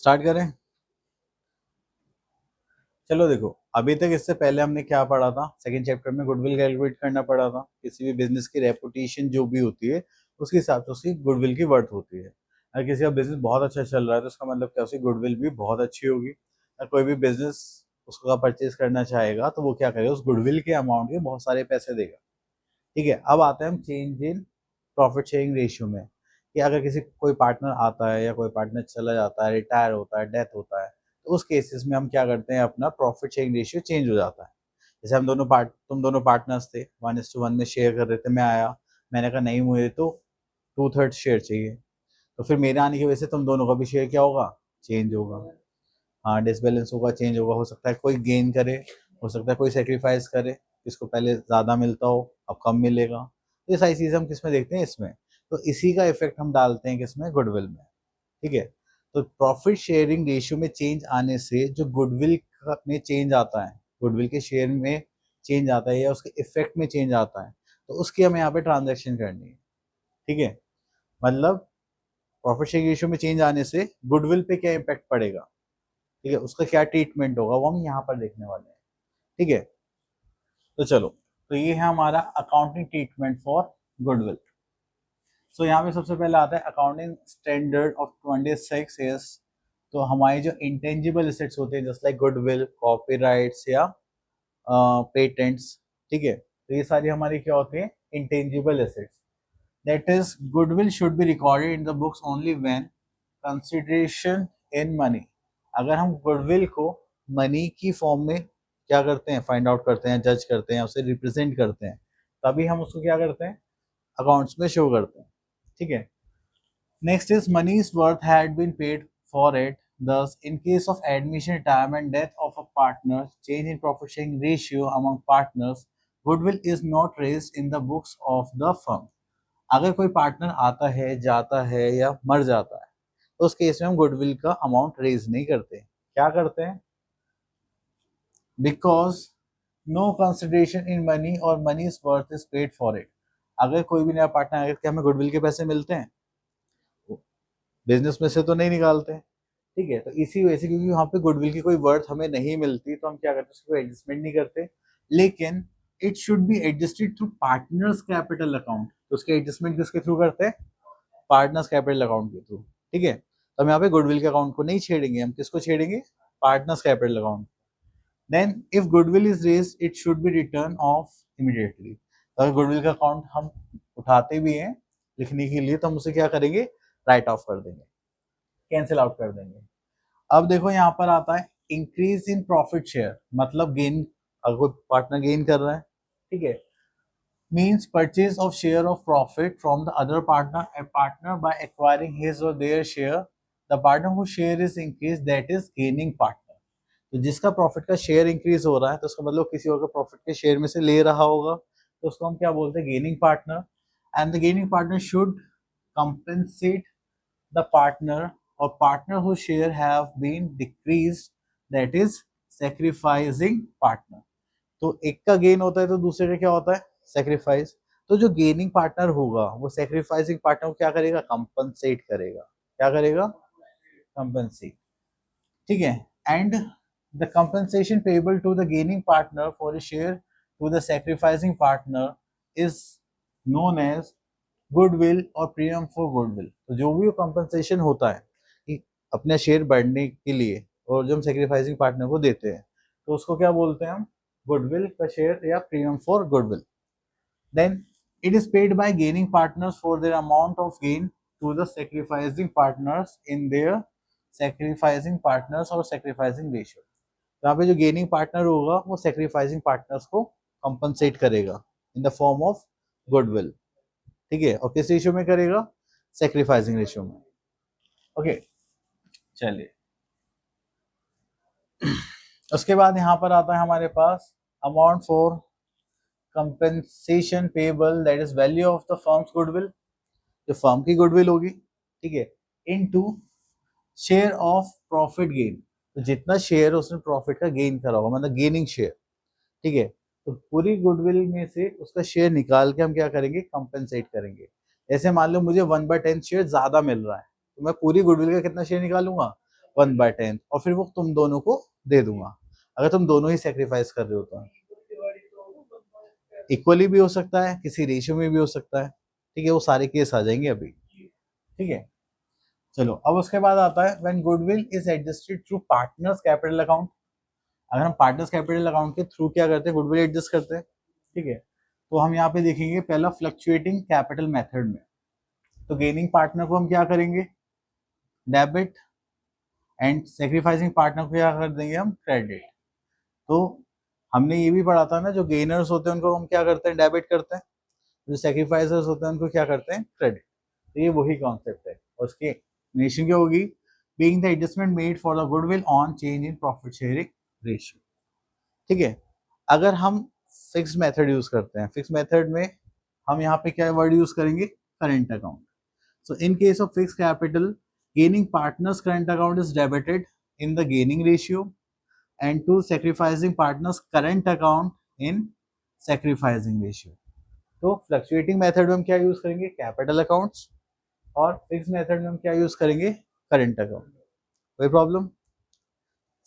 Start करें। चलो देखो, अभी तक इससे पहले हमने क्या पढ़ा था? सेकंड चैप्टर में गुडविल कैलकुलेट करना पड़ा था। किसी भी बिजनेस की रेपुटेशन जो भी होती है उसके हिसाब से उसकी गुडविल की वर्थ होती है। अगर किसी का बिजनेस बहुत अच्छा चल रहा है तो उसका मतलब क्या, उसकी गुडविल भी बहुत अच्छी होगी। अगर कोई भी बिजनेस उसका परचेज करना चाहेगा तो वो क्या करेगा, उस गुडविल के अमाउंट के बहुत सारे पैसे देगा। ठीक है, अब आते हैं हम change in profit sharing ratio में, कि अगर किसी कोई पार्टनर आता है या कोई पार्टनर चला जाता है, रिटायर होता है, डेथ होता है, तो उस केसेस में हम क्या करते हैं, अपना प्रॉफिट शेयरिंग रेशियो चेंज हो जाता है। जैसे तुम दोनों पार्टनर्स थे, 1:1 में शेयर कर रहे थे, मैं आया, मैंने कहा नहीं मुझे तो 2/3 शेयर चाहिए, तो फिर मेरे आने की वजह से तुम दोनों का भी शेयर क्या होगा, चेंज होगा। हाँ, डिसबैलेंस होगा, चेंज होगा। हो सकता है कोई गेन करे, हो सकता है कोई सेक्रीफाइस करे, जिसको पहले ज्यादा मिलता हो अब कम मिलेगा। तो ये सारी चीजें हम किसमें देखते हैं, इसमें। तो इसी का इफेक्ट हम डालते हैं किसमें, गुडविल में। ठीक है, तो प्रॉफिट शेयरिंग रेशियो में चेंज आने से जो गुडविल में चेंज आता है, गुडविल के शेयर में चेंज आता है या उसके इफेक्ट में चेंज आता है, तो उसकी हमें यहाँ पे ट्रांजेक्शन करनी है। ठीक है, मतलब प्रॉफिट शेयरिंग रेशियो में चेंज आने से गुडविल पे क्या इम्पैक्ट पड़ेगा, ठीक है, उसका क्या ट्रीटमेंट होगा, वो हम यहाँ पर देखने वाले हैं। ठीक है, तो चलो, तो ये है हमारा अकाउंटिंग ट्रीटमेंट फॉर गुडविल। सो यहाँ पे सबसे पहले आता है अकाउंटिंग स्टैंडर्ड ऑफ 26 इज, तो हमारी जो इंटेंजिबल एसेट्स होते हैं जस्ट लाइक गुडविल, कॉपीराइट्स या पेटेंट्स। ठीक है, तो ये सारी हमारी क्या होती है, intangible assets. That is goodwill should be recorded in the books only when consideration in money. अगर हम गुडविल को मनी की फॉर्म में क्या करते हैं, फाइंड आउट करते हैं, जज करते हैं, उसे रिप्रेजेंट करते हैं, तभी हम उसको क्या करते हैं, अकाउंट्स में शो करते हैं। ठीक है, next is money's worth had been paid for it, thus in case of admission, retirement, death of a partner, change in profit sharing ratio among partners, goodwill is not raised in the books of the firm. अगर कोई partner आता है, जाता है या मर जाता है, तो उस केस में हम गुडविल का अमाउंट रेज नहीं करते। क्या करते हैं, because no consideration in money और money is worth is paid for it. अगर कोई भी नया पार्टनर आएगा, क्या हमें गुडविल के पैसे मिलते हैं, बिजनेस में से तो नहीं निकालते। ठीक है, तो इसी वजह से, क्योंकि वहां पे गुडविल की कोई वर्थ हमें नहीं मिलती, तो हम क्या करते हैं, उसको एडजस्टमेंट नहीं करते। लेकिन it should be adjusted through partners capital account, तो उसके एडजस्टमेंट किसके थ्रू करते हैं, पार्टनर्स कैपिटल अकाउंट के थ्रू। ठीक है, तो हम यहाँ पे गुडविल के अकाउंट को नहीं छेड़ेंगे, हम किसको छेड़ेंगे, partners capital account. Then if goodwill is raised it should be written off immediately. अगर गुडविल का अकाउंट हम उठाते भी हैं लिखने के लिए, तो हम उसे क्या करेंगे, राइट ऑफ कर देंगे, कैंसिल आउट कर देंगे। अब देखो यहाँ पर आता है इंक्रीज इन प्रॉफिट शेयर, मतलब गेन, अगर कोई पार्टनर गेन कर रहा है, ठीक है, means purchase of share of profit from the other partner, a partner by acquiring his or their share, the partner whose share is increased, that is gaining partner। तो जिसका profit का share increase हो रहा है, तो उसका मतलब किसी और का प्रॉफिट के शेयर में से ले रहा होगा, तो उसको हम क्या बोलते हैं, gaining partner. And the gaining partner should compensate the partner or partner whose share have been decreased, that is sacrificing partner। तो एक का गेन होता है तो दूसरे का क्या होता है, सेक्रीफाइस। तो जो गेनिंग पार्टनर होगा वो सेक्रीफाइसिंग पार्टनर को क्या करेगा, कंपनसेट करेगा। क्या करेगा, कंपनसेट। ठीक है, and the compensation payable to the gaining partner for a share to the sacrificing partner is known as goodwill और प्रीमियम फॉर गुडविल। तो जो भी कंपनसेशन होता है कि अपने शेयर बढ़ने के लिए और जो हम सेक्रीफाइसिंग पार्टनर को देते हैं, तो उसको क्या बोलते हैं हम, गुडविल का शेयर या premium for goodwill. Then it is paid by gaining partners for their amount of gain to the sacrificing partners in their sacrificing partners और सेक्रीफाइसिंग रेशियो। तो यहाँ पे जो गेनिंग पार्टनर होगा वो सेक्रीफाइसिंग पार्टनर्स को कंपनसेट करेगा in the form of goodwill. ठीक है, और किस रेशियो में करेगा, सेक्रीफाइसिंग रेशियो में। ओके, चलिए उसके बाद यहाँ पर आता है हमारे पास amount for compensation payable, that is value of the firm's goodwill, जो फर्म की गुडविल होगी, ठीक है, into share of profit gain. तो जितना शेयर उसने प्रॉफिट का गेन करा होगा, मतलब गेनिंग शेयर। ठीक है, तो पूरी गुडविल में से उसका शेयर निकाल के हम क्या करेंगे, कंपेंसेट करेंगे। ऐसे मान लो मुझे 1/10 शेयर ज्यादा मिल रहा है, तो मैं पूरी गुडविल का कितना शेयर निकालूंगा, 1/10 और फिर वो तुम दोनों को दे दूंगा। अगर तुम दोनों ही सेक्रीफाइस कर रहे हो तो इक्वली भी हो सकता है, किसी रेशियो में भी हो सकता है, ठीक है, वो सारे केस आ जाएंगे अभी, ठीक है। चलो अब उसके बाद आता है when goodwill is adjusted through partners capital account. अगर हम पार्टनर्स कैपिटल अकाउंट के थ्रू क्या करते हैं, गुडविल एडजस्ट करते हैं, ठीक है। तो हम यहाँ पे देखेंगे पहला फ्लक्चुएटिंग कैपिटल मेथड में, तो गेनिंग पार्टनर को हम क्या करेंगे, डेबिट, एंड सेक्रीफाइसिंग पार्टनर को क्या कर देंगे हम, क्रेडिट। तो हमने ये भी पढ़ा था ना, जो गेनर्स होते हैं उनको हम क्या करते हैं, डेबिट करते हैं, जो सेक्रीफाइसर्स होते हैं उनको क्या करते हैं, क्रेडिट। तो ये वही कॉन्सेप्ट है। उसकी नेशन क्या होगी, being the adjustment made for the goodwill on change in profit sharing ratio, ठीक है। अगर हम फिक्स मेथड यूज करते हैं, फिक्स मेथड में हम यहाँ पे क्या वर्ड यूज करेंगे, current account. So in case of fix capital, gaining partners current account is debited in the gaining ratio and to sacrificing partners current account in sacrificing ratio। तो fluctuating method में हम क्या use करेंगे, capital accounts, और fix method में हम क्या use करेंगे, करंट अकाउंट। कोई प्रॉब्लम,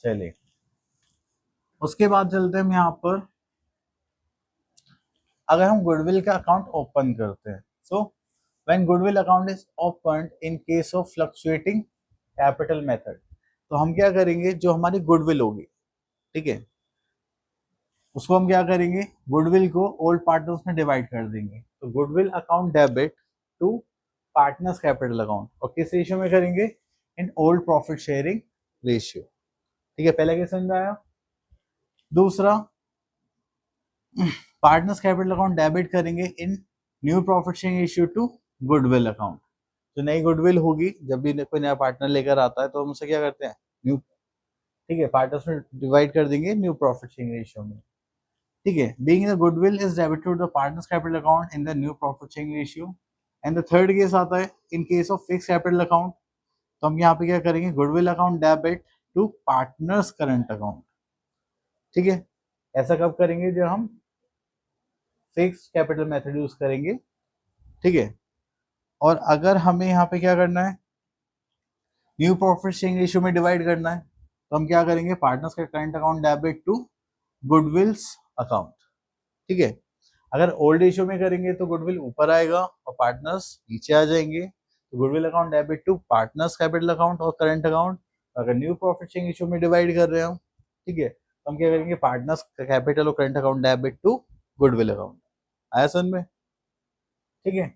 चलिए उसके बाद चलते हैं हम यहाँ पर, अगर हम गुडविल का अकाउंट ओपन करते हैं, so when goodwill account is open in case of fluctuating capital method, तो हम क्या करेंगे, जो हमारी गुडविल होगी, ठीक है, उसको हम क्या करेंगे, गुडविल को ओल्ड पार्टनर्स में डिवाइड कर देंगे। तो goodwill account debit to partners capital account, और किस रेशियो में करेंगे, in old profit sharing ratio, ठीक है। पहला क्या समझ आया। दूसरा, पार्टनर्स कैपिटल अकाउंट डेबिट करेंगे in new profit sharing ratio to goodwill account. तो नई गुडविल होगी, जब भी कोई नया पार्टनर लेकर आता है तो हम उसे क्या करते हैं, न्यू, ठीक है, पार्टनर्स में डिवाइड कर देंगे न्यू प्रॉफिट शेयरिंग रेशियो में, ठीक है। Being the goodwill is debited to the partners capital account in the new profit sharing ratio. And the third case आता है in case of fix capital account, तो हम यहाँ पे क्या करेंगे, goodwill account debit to partners current account, ठीक है। ऐसा कब करेंगे, जब हम फिक्स कैपिटल मेथड यूज करेंगे, ठीक है। और अगर हमें यहाँ पे क्या करना है, न्यू प्रॉफिट शेयरिंग रेशियो में डिवाइड करना है, तो हम क्या करेंगे, पार्टनर्स का current account debit to goodwills account, ठीक है। अगर ओल्ड रेशियो में करेंगे तो गुडविल ऊपर आएगा और पार्टनर्स नीचे आ जाएंगे, तो goodwill account debit to partners capital account और करंट अकाउंट। अगर न्यू प्रॉफिट शेयरिंग रेशियो में डिवाइड कर रहे हो, ठीक है, तो हम क्या करेंगे, पार्टनर्स कैपिटल और current account debit to goodwill account. आया समझ में, ठीक है।